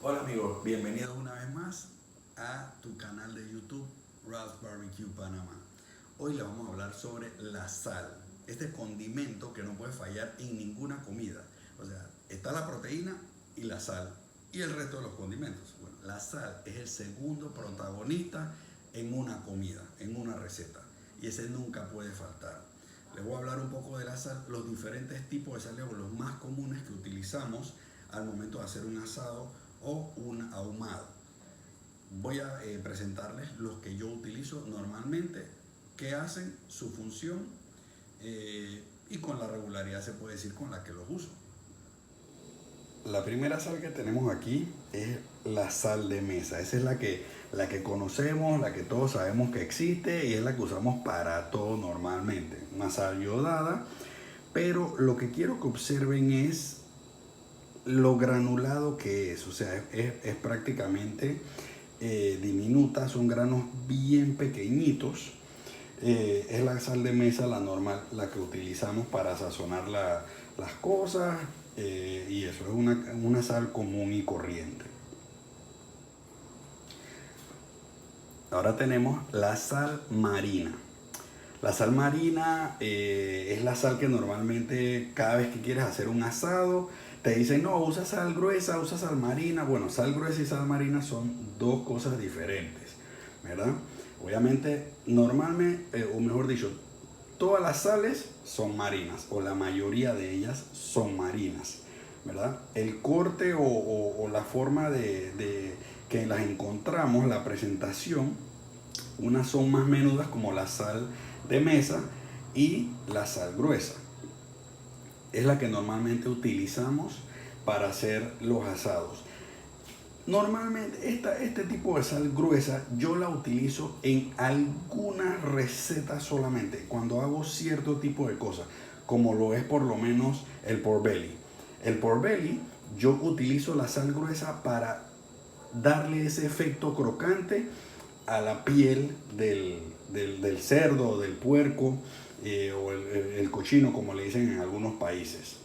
Hola amigos, bienvenidos una vez más a tu canal de YouTube Ralph Barbecue Panamá. Hoy le vamos a hablar sobre la sal, este condimento que no puede fallar en ninguna comida. O sea, está la proteína y la sal y el resto de los condimentos. Bueno, la sal es el segundo protagonista en una comida, en una receta, y ese nunca puede faltar. Les voy a hablar un poco de la sal, los diferentes tipos de sal, los más comunes que utilizamos al momento de hacer un asado o un ahumado. Voy a presentarles los que yo utilizo normalmente, qué hacen, su función y con la regularidad se puede decir con la que los uso. La primera sal que tenemos aquí es la sal de mesa. Esa es la que conocemos, la que todos sabemos que existe y es la que usamos para todo normalmente. Una sal yodada, pero lo que quiero que observen es lo granulado que es. O sea, es prácticamente diminuta, son granos bien pequeñitos. Es la sal de mesa, la normal, la que utilizamos para sazonar las cosas, y eso es una sal común y corriente. Ahora tenemos la sal marina. La sal marina es la sal que normalmente cada vez que quieres hacer un asado te dicen, no, usa sal gruesa, usa sal marina. Bueno, sal gruesa y sal marina son dos cosas diferentes, ¿verdad? Obviamente, normalmente, o mejor dicho, todas las sales son marinas, o la mayoría de ellas son marinas, ¿verdad? El corte o la forma de que las encontramos, la presentación, unas son más menudas como la sal de mesa y la sal gruesa. Es la que normalmente utilizamos para hacer los asados. Normalmente este tipo de sal gruesa yo la utilizo en algunas recetas solamente, cuando hago cierto tipo de cosas, como lo es por lo menos el pork belly. El pork belly yo utilizo la sal gruesa para darle ese efecto crocante a la piel del cerdo o del puerco, o el cochino, como le dicen en algunos países.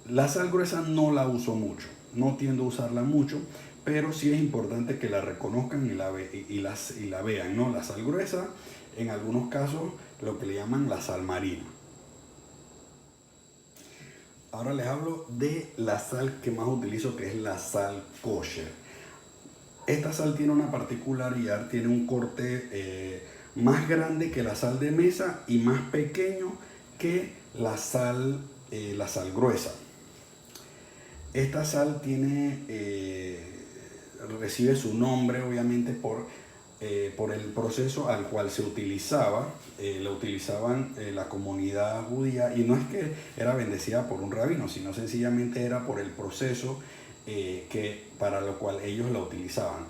La sal gruesa no la uso mucho, no tiendo a usarla mucho, pero sí es importante que la reconozcan y la vean, ¿no? La sal gruesa, en algunos casos lo que le llaman la sal marina. Ahora les hablo de la sal que más utilizo, que es la sal kosher. Esta sal tiene una particularidad, tiene un corte más grande que la sal de mesa y más pequeño que la sal gruesa. Esta sal recibe su nombre obviamente por el proceso al cual se utilizaba. La utilizaban la comunidad judía, y no es que era bendecida por un rabino, sino sencillamente era por el proceso para lo cual ellos la utilizaban.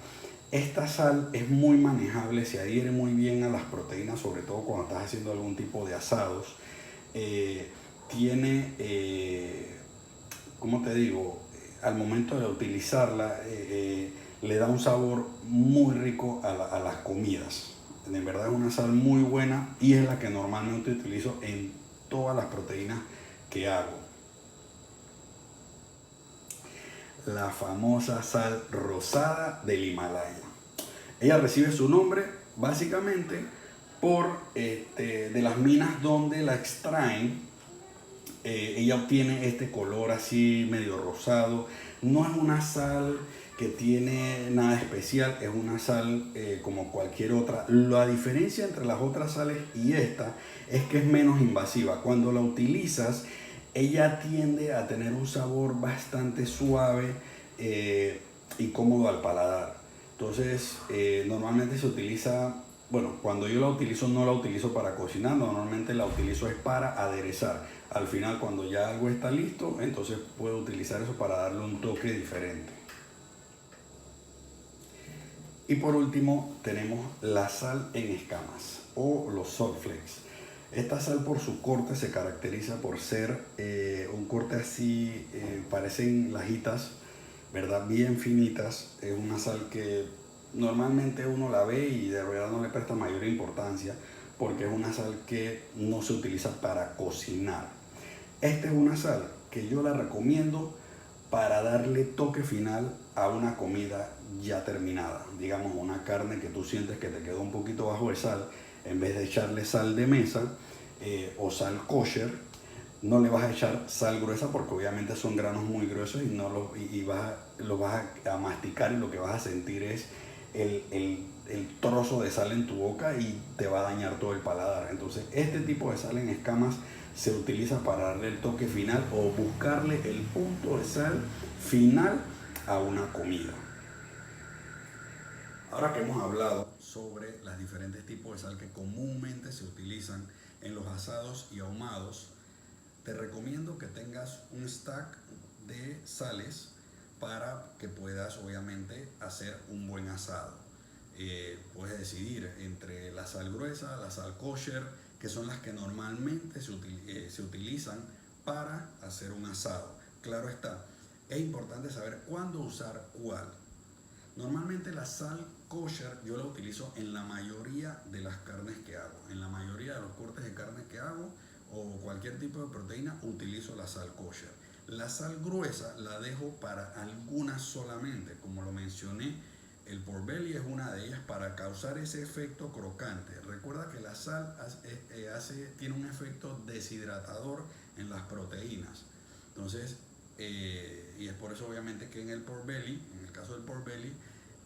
Esta sal es muy manejable, se adhiere muy bien a las proteínas, sobre todo cuando estás haciendo algún tipo de asados. Tiene, ¿cómo te digo? Al momento de utilizarla, le da un sabor muy rico a las comidas. En verdad es una sal muy buena y es la que normalmente utilizo en todas las proteínas que hago. La famosa sal rosada del Himalaya. Ella recibe su nombre básicamente de las minas donde la extraen. Ella obtiene este color así medio rosado. No es una sal que tiene nada especial, es una sal como cualquier otra. La diferencia entre las otras sales y esta es que es menos invasiva. Cuando la utilizas, ella tiende a tener un sabor bastante suave y cómodo al paladar. Entonces, normalmente se utiliza, bueno, cuando yo la utilizo no la utilizo para cocinar, normalmente la utilizo es para aderezar. Al final, cuando ya algo está listo, entonces puedo utilizar eso para darle un toque diferente. Y por último tenemos la sal en escamas o los salt flakes. Esta sal por su corte se caracteriza por ser un corte así, parecen lajitas, ¿verdad? Bien finitas. Es una sal que normalmente uno la ve y de verdad no le presta mayor importancia, porque es una sal que no se utiliza para cocinar. Esta es una sal que yo la recomiendo para darle toque final a una comida ya terminada. Digamos, una carne que tú sientes que te quedó un poquito bajo de sal, en vez de echarle sal de mesa o sal kosher, no le vas a echar sal gruesa porque obviamente son granos muy gruesos y, no los, y los vas a masticar y lo que vas a sentir es el trozo de sal en tu boca y te va a dañar todo el paladar. Entonces este tipo de sal en escamas se utiliza para darle el toque final o buscarle el punto de sal final a una comida. Ahora que hemos hablado sobre los diferentes tipos de sal que comúnmente se utilizan en los asados y ahumados, te recomiendo que tengas un stack de sales para que puedas obviamente hacer un buen asado. Puedes decidir entre la sal gruesa, la sal kosher, que son las que normalmente se utilizan para hacer un asado. Claro está, es importante saber cuándo usar cuál. Normalmente la sal kosher yo la utilizo en la mayoría de las carnes que hago. En la mayoría de los cortes de carne que hago o cualquier tipo de proteína utilizo la sal kosher. La sal gruesa la dejo para algunas solamente, como lo mencioné, el pork belly es una de ellas para causar ese efecto crocante. Recuerda que la sal tiene un efecto deshidratador en las proteínas. Entonces, y es por eso obviamente que en el pork belly, en el caso del pork belly,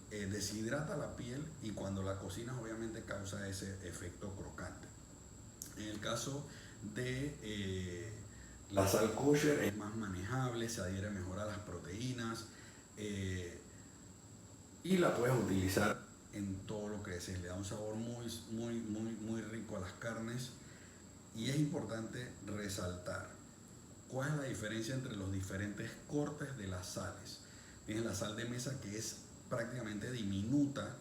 deshidrata la piel y cuando la cocinas obviamente causa ese efecto crocante. En el caso de la sal kosher es más manejable, se adhiere mejor a las proteínas y la puedes utilizar en todo lo que desees. Le da un sabor muy rico a las carnes y es importante resaltar cuál es la diferencia entre los diferentes cortes de las sales. Tienes la sal de mesa que es prácticamente diminuta,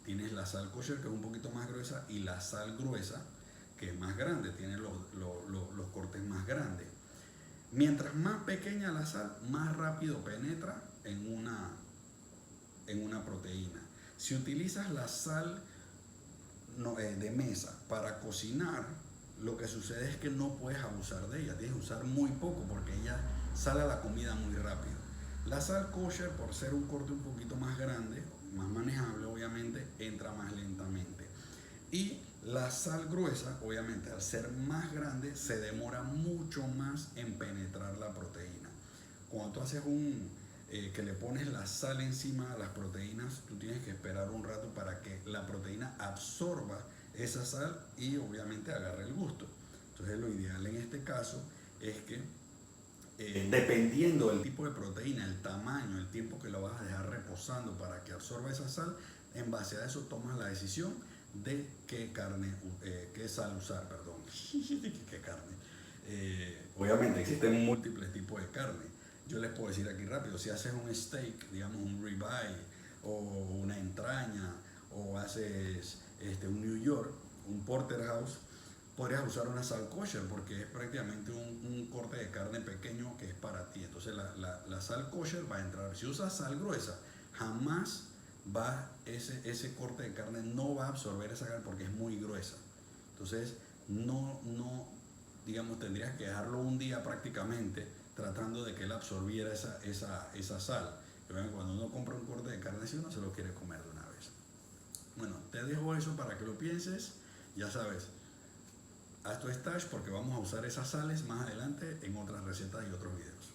tienes la sal kosher que es un poquito más gruesa y la sal gruesa que es más grande, tiene los cortes más grandes. Mientras más pequeña la sal, más rápido penetra en una proteína. Si utilizas la sal de mesa para cocinar, lo que sucede es que no puedes abusar de ella, tienes que usar muy poco porque ella sale a la comida muy rápido. La sal kosher, por ser un corte un poquito más grande, más manejable obviamente, entra más lentamente. Y la sal gruesa, obviamente al ser más grande, se demora mucho más en penetrar la proteína. Cuando tú haces que le pones la sal encima a las proteínas, tú tienes que esperar un rato para que la proteína absorba esa sal y obviamente agarre el gusto. Entonces lo ideal en este caso es que dependiendo del tipo de proteína, el tamaño, el tiempo que lo vas a dejar reposando para que absorba esa sal, en base a eso tomas la decisión de qué sal usar, perdón. ¿Qué carne? Obviamente existen múltiples tipos de carne. Yo les puedo decir aquí rápido, si haces un steak, digamos un ribeye o una entraña o haces un New York, un porterhouse, podrías usar una sal kosher porque es prácticamente un corte de carne pequeño que es para ti. Entonces la sal kosher va a entrar. Si usas sal gruesa, jamás ese corte de carne no va a absorber esa carne porque es muy gruesa. Entonces digamos, tendrías que dejarlo un día prácticamente tratando de que él absorbiera esa sal. Cuando uno compra un corte de carne, si uno se lo quiere comer de una vez. Bueno, te dejo eso para que lo pienses. Ya sabes, haz tu stash porque vamos a usar esas sales más adelante en otras recetas y otros videos.